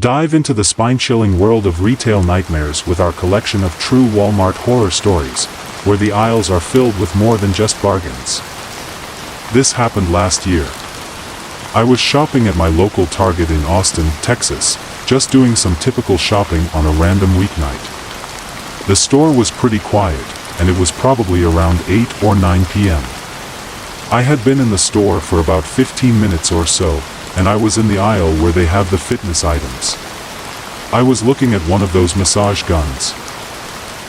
Dive into the spine-chilling world of retail nightmares with our collection of true Walmart horror stories, where the aisles are filled with more than just bargains. This happened last year. I was shopping at my local Target in Austin, Texas, just doing some typical shopping on a random weeknight. The store was pretty quiet, and it was probably around 8 or 9 p.m. I had been in the store for about 15 minutes or so, and I was in the aisle where they have the fitness items. I was looking at one of those massage guns.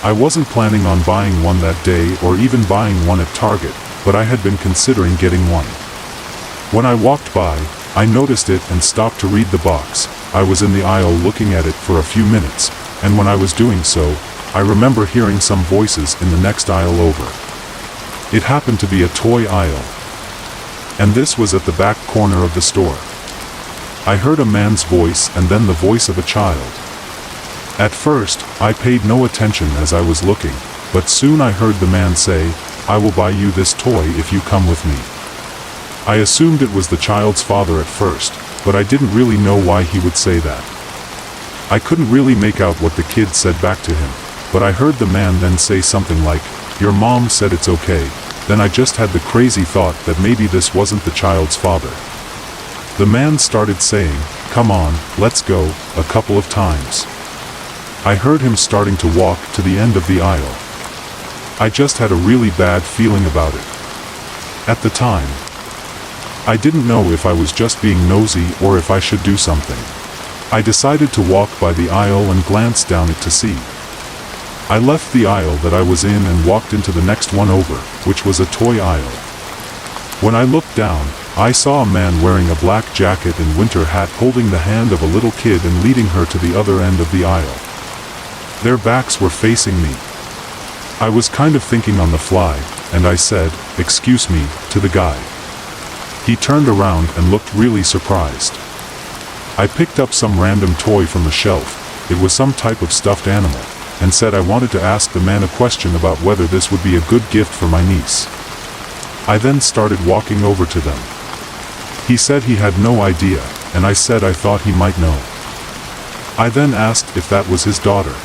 I wasn't planning on buying one that day or even buying one at Target, but I had been considering getting one. When I walked by, I noticed it and stopped to read the box. I was in the aisle looking at it for a few minutes, and when I was doing so, I remember hearing some voices in the next aisle over. It happened to be a toy aisle. And this was at the back corner of the store. I heard a man's voice and then the voice of a child. At first, I paid no attention as I was looking, but soon I heard the man say, "I will buy you this toy if you come with me." I assumed it was the child's father at first, but I didn't really know why he would say that. I couldn't really make out what the kid said back to him, but I heard the man then say something like, "Your mom said it's okay." Then I just had the crazy thought that maybe this wasn't the child's father. The man started saying, "Come on, let's go," a couple of times. I heard him starting to walk to the end of the aisle. I just had a really bad feeling about it. At the time, I didn't know if I was just being nosy or if I should do something. I decided to walk by the aisle and glance down it to see. I left the aisle that I was in and walked into the next one over, which was a toy aisle. When I looked down, I saw a man wearing a black jacket and winter hat holding the hand of a little kid and leading her to the other end of the aisle. Their backs were facing me. I was kind of thinking on the fly, and I said, "Excuse me," to the guy. He turned around and looked really surprised. I picked up some random toy from the shelf, it was some type of stuffed animal, and said I wanted to ask the man a question about whether this would be a good gift for my niece. I then started walking over to them. He said he had no idea, and I said I thought he might know. I then asked if that was his daughter.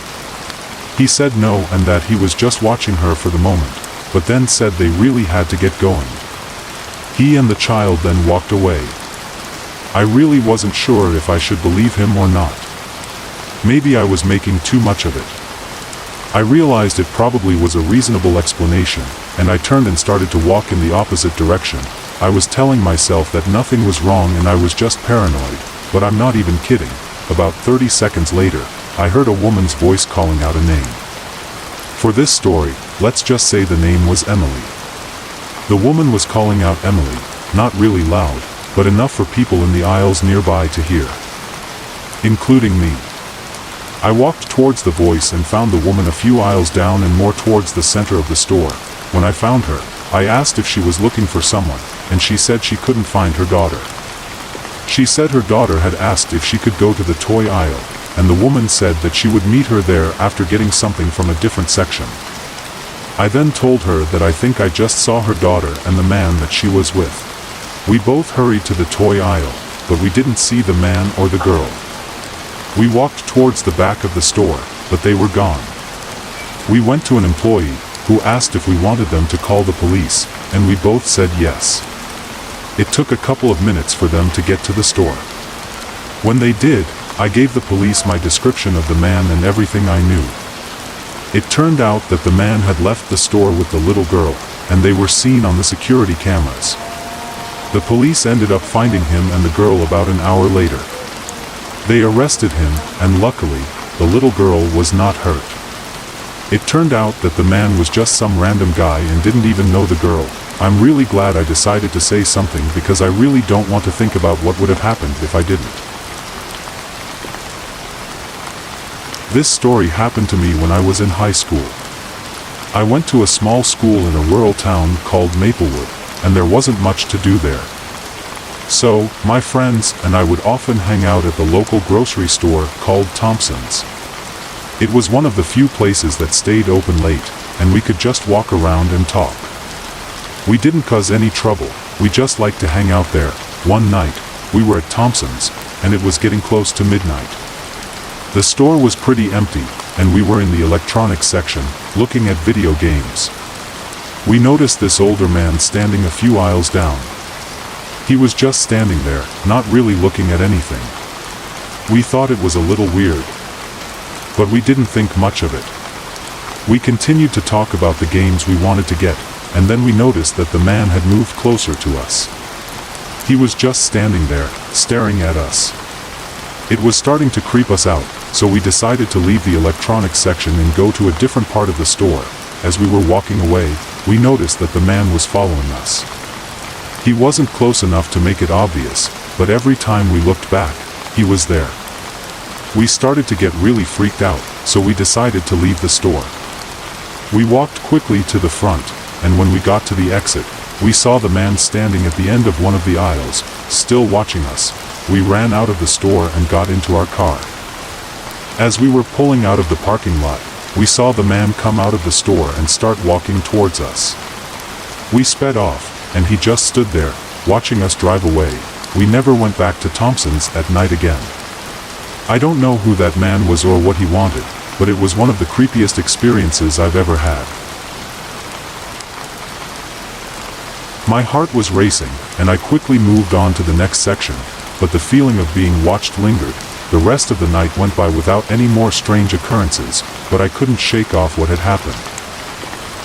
He said no and that he was just watching her for the moment, but then said they really had to get going. He and the child then walked away. I really wasn't sure if I should believe him or not. Maybe I was making too much of it. I realized it probably was a reasonable explanation, and I turned and started to walk in the opposite direction. I was telling myself that nothing was wrong and I was just paranoid, but I'm not even kidding. About 30 seconds later, I heard a woman's voice calling out a name. For this story, let's just say the name was Emily. The woman was calling out Emily, not really loud, but enough for people in the aisles nearby to hear, including me. I walked towards the voice and found the woman a few aisles down and more towards the center of the store. When I found her, I asked if she was looking for someone, and she said she couldn't find her daughter. She said her daughter had asked if she could go to the toy aisle, and the woman said that she would meet her there after getting something from a different section. I then told her that I think I just saw her daughter and the man that she was with. We both hurried to the toy aisle, but we didn't see the man or the girl. We walked towards the back of the store, but they were gone. We went to an employee, who asked if we wanted them to call the police, and we both said yes. It took a couple of minutes for them to get to the store. When they did, I gave the police my description of the man and everything I knew. It turned out that the man had left the store with the little girl, and they were seen on the security cameras. The police ended up finding him and the girl about an hour later. They arrested him, and luckily, the little girl was not hurt. It turned out that the man was just some random guy and didn't even know the girl. I'm really glad I decided to say something because I really don't want to think about what would have happened if I didn't. This story happened to me when I was in high school. I went to a small school in a rural town called Maplewood, and there wasn't much to do there. So, my friends and I would often hang out at the local grocery store called Thompson's. It was one of the few places that stayed open late, and we could just walk around and talk. We didn't cause any trouble, we just liked to hang out there. One night, we were at Thompson's, and it was getting close to midnight. The store was pretty empty, and we were in the electronics section, looking at video games. We noticed this older man standing a few aisles down. He was just standing there, not really looking at anything. We thought it was a little weird, but we didn't think much of it. We continued to talk about the games we wanted to get, and then we noticed that the man had moved closer to us. He was just standing there, staring at us. It was starting to creep us out, so we decided to leave the electronics section and go to a different part of the store. As we were walking away, we noticed that the man was following us. He wasn't close enough to make it obvious, but every time we looked back, he was there. We started to get really freaked out, so we decided to leave the store. We walked quickly to the front, and when we got to the exit, we saw the man standing at the end of one of the aisles, still watching us. We ran out of the store and got into our car. As we were pulling out of the parking lot, we saw the man come out of the store and start walking towards us. We sped off, and he just stood there, watching us drive away. We never went back to Thompson's at night again. I don't know who that man was or what he wanted, but it was one of the creepiest experiences I've ever had. My heart was racing, and I quickly moved on to the next section, but the feeling of being watched lingered. The rest of the night went by without any more strange occurrences, but I couldn't shake off what had happened.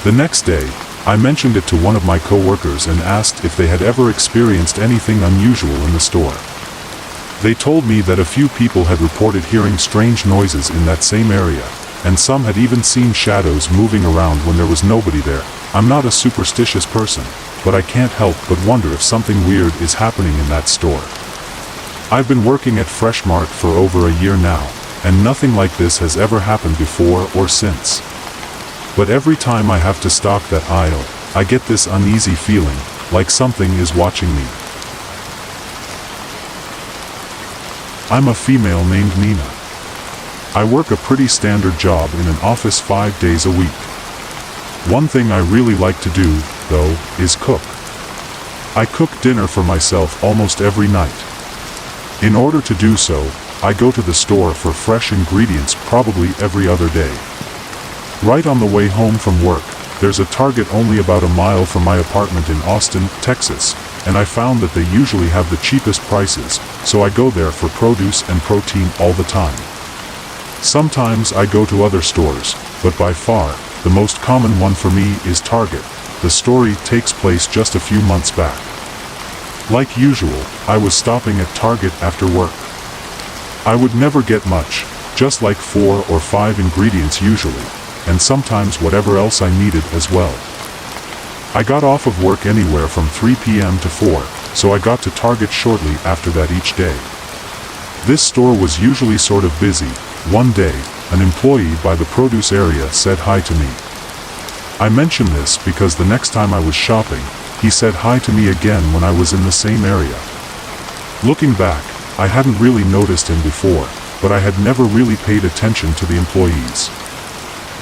The next day, I mentioned it to one of my co-workers and asked if they had ever experienced anything unusual in the store. They told me that a few people had reported hearing strange noises in that same area, and some had even seen shadows moving around when there was nobody there. I'm not a superstitious person, but I can't help but wonder if something weird is happening in that store. I've been working at Fresh Mart for over a year now, and nothing like this has ever happened before or since. But every time I have to stock that aisle, I get this uneasy feeling, like something is watching me. I'm a female named Nina. I work a pretty standard job in an office 5 days a week. One thing I really like to do, though, is cook. I cook dinner for myself almost every night. In order to do so, I go to the store for fresh ingredients probably every other day. Right on the way home from work, there's a Target only about a mile from my apartment in Austin, Texas, and I found that they usually have the cheapest prices, so I go there for produce and protein all the time. Sometimes I go to other stores, but by far, the most common one for me is Target. The story takes place just a few months back. Like usual, I was stopping at Target after work. I would never get much, just like 4 or 5 ingredients usually, and sometimes whatever else I needed as well. I got off of work anywhere from 3 p.m. to 4, so I got to Target shortly after that each day. This store was usually sort of busy. One day, an employee by the produce area said hi to me. I mention this because the next time I was shopping, he said hi to me again when I was in the same area. Looking back, I hadn't really noticed him before, but I had never really paid attention to the employees.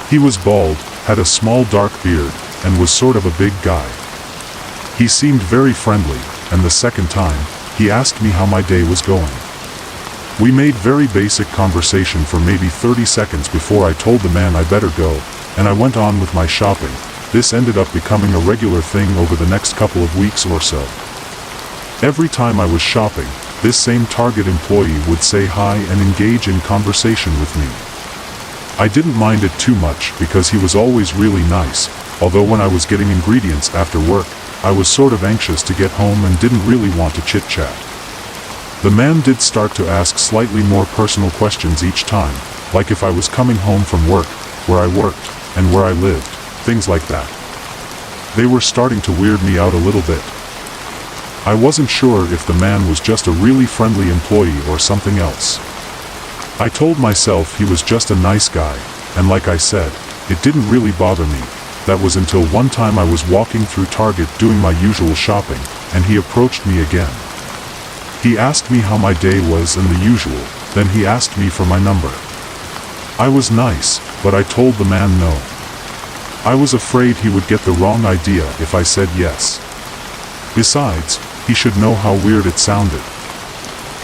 He was bald, had a small dark beard, and was sort of a big guy. He seemed very friendly, and the second time, he asked me how my day was going. We made very basic conversation for maybe 30 seconds before I told the man I better go, and I went on with my shopping. This ended up becoming a regular thing over the next couple of weeks or so. Every time I was shopping, this same Target employee would say hi and engage in conversation with me. I didn't mind it too much because he was always really nice, although when I was getting ingredients after work, I was sort of anxious to get home and didn't really want to chit-chat. The man did start to ask slightly more personal questions each time, like if I was coming home from work, where I worked, and where I lived, things like that. They were starting to weird me out a little bit. I wasn't sure if the man was just a really friendly employee or something else. I told myself he was just a nice guy, and like I said, it didn't really bother me. That was until one time I was walking through Target doing my usual shopping, and he approached me again. He asked me how my day was and the usual, then he asked me for my number. I was nice, but I told the man no. I was afraid he would get the wrong idea if I said yes. Besides, he should know how weird it sounded.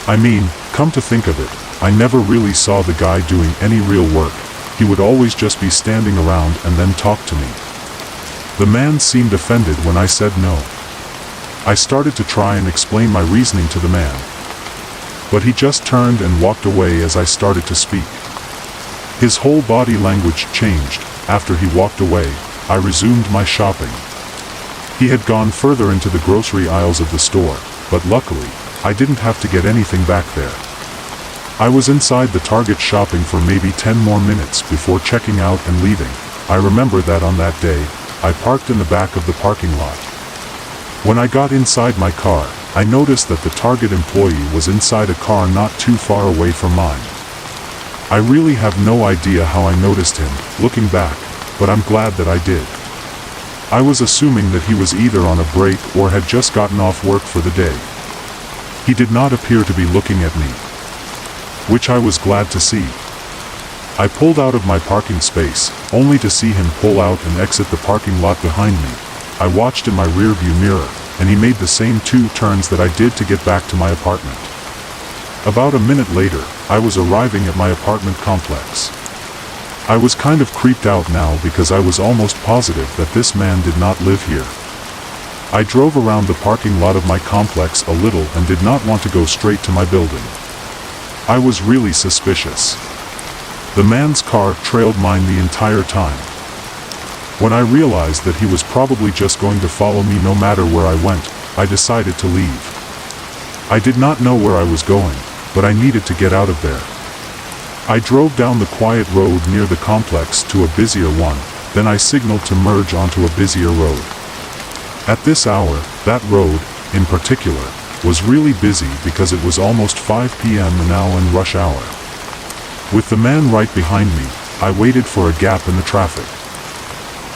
I mean, come to think of it, I never really saw the guy doing any real work. He would always just be standing around and then talk to me. The man seemed offended when I said no. I started to try and explain my reasoning to the man, but he just turned and walked away as I started to speak. His whole body language changed. After he walked away, I resumed my shopping. He had gone further into the grocery aisles of the store, but luckily, I didn't have to get anything back there. I was inside the Target shopping for maybe 10 more minutes before checking out and leaving. I remember that on that day, I parked in the back of the parking lot. When I got inside my car, I noticed that the Target employee was inside a car not too far away from mine. I really have no idea how I noticed him, looking back, but I'm glad that I did. I was assuming that he was either on a break or had just gotten off work for the day. He did not appear to be looking at me, which I was glad to see. I pulled out of my parking space, only to see him pull out and exit the parking lot behind me. I watched in my rearview mirror, and he made the same 2 turns that I did to get back to my apartment. About a minute later, I was arriving at my apartment complex. I was kind of creeped out now because I was almost positive that this man did not live here. I drove around the parking lot of my complex a little and did not want to go straight to my building. I was really suspicious. The man's car trailed mine the entire time. When I realized that he was probably just going to follow me no matter where I went, I decided to leave. I did not know where I was going, but I needed to get out of there. I drove down the quiet road near the complex to a busier one, then I signaled to merge onto a busier road. At this hour, that road, in particular, was really busy because it was almost 5 p.m. and now in rush hour. With the man right behind me, I waited for a gap in the traffic.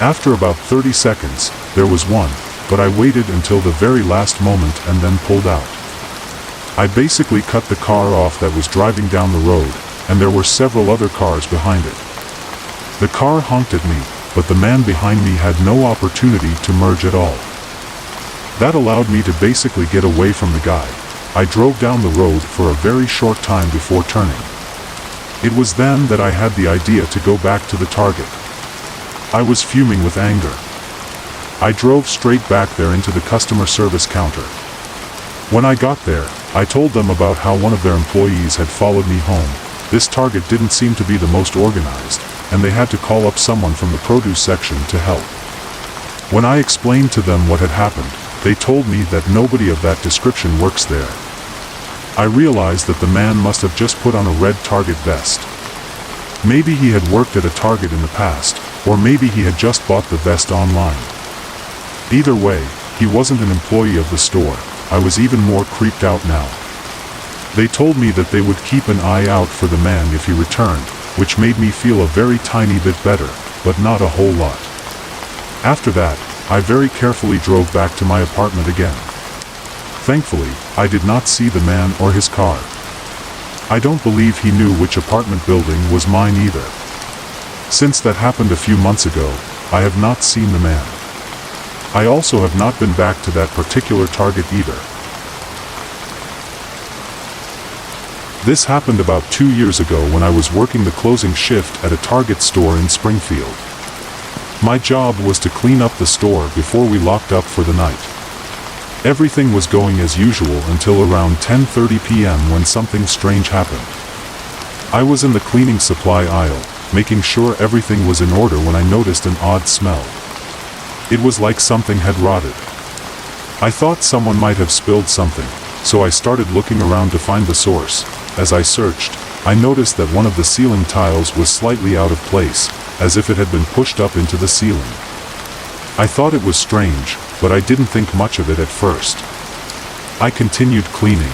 After about 30 seconds, there was one, but I waited until the very last moment and then pulled out. I basically cut the car off that was driving down the road, and there were several other cars behind it. The car honked at me, but the man behind me had no opportunity to merge at all. That allowed me to basically get away from the guy. I drove down the road for a very short time before turning. It was then that I had the idea to go back to the Target. I was fuming with anger. I drove straight back there into the customer service counter. When I got there, I told them about how one of their employees had followed me home. This Target didn't seem to be the most organized, and they had to call up someone from the produce section to help. When I explained to them what had happened, they told me that nobody of that description works there. I realized that the man must have just put on a red Target vest. Maybe he had worked at a Target in the past, or maybe he had just bought the vest online. Either way, he wasn't an employee of the store. I was even more creeped out now. They told me that they would keep an eye out for the man if he returned, which made me feel a very tiny bit better, but not a whole lot. After that, I very carefully drove back to my apartment again. Thankfully, I did not see the man or his car. I don't believe he knew which apartment building was mine either. Since that happened a few months ago, I have not seen the man. I also have not been back to that particular Target either. This happened about 2 years ago when I was working the closing shift at a Target store in Springfield. My job was to clean up the store before we locked up for the night. Everything was going as usual until around 10:30 p.m. when something strange happened. I was in the cleaning supply aisle, making sure everything was in order when I noticed an odd smell. It was like something had rotted. I thought someone might have spilled something, so I started looking around to find the source. As I searched, I noticed that one of the ceiling tiles was slightly out of place, as if it had been pushed up into the ceiling. I thought it was strange, but I didn't think much of it at first. I continued cleaning,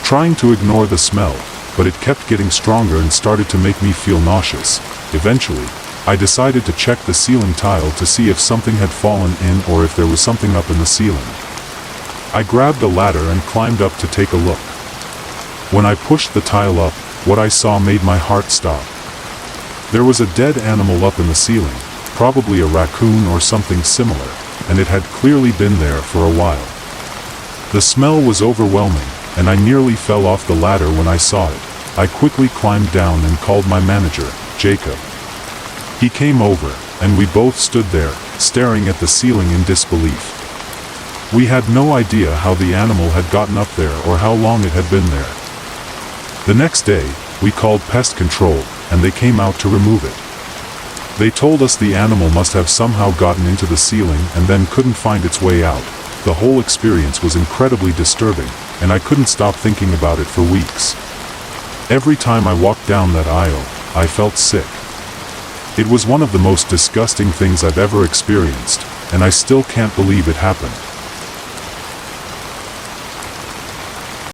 trying to ignore the smell, but it kept getting stronger and started to make me feel nauseous. Eventually, I decided to check the ceiling tile to see if something had fallen in or if there was something up in the ceiling. I grabbed a ladder and climbed up to take a look. When I pushed the tile up, what I saw made my heart stop. There was a dead animal up in the ceiling, probably a raccoon or something similar, and it had clearly been there for a while. The smell was overwhelming, and I nearly fell off the ladder when I saw it. I quickly climbed down and called my manager, Jacob. He came over, and we both stood there, staring at the ceiling in disbelief. We had no idea how the animal had gotten up there or how long it had been there. The next day, we called pest control, and they came out to remove it. They told us the animal must have somehow gotten into the ceiling and then couldn't find its way out. The whole experience was incredibly disturbing, and I couldn't stop thinking about it for weeks. Every time I walked down that aisle, I felt sick. It was one of the most disgusting things I've ever experienced, and I still can't believe it happened.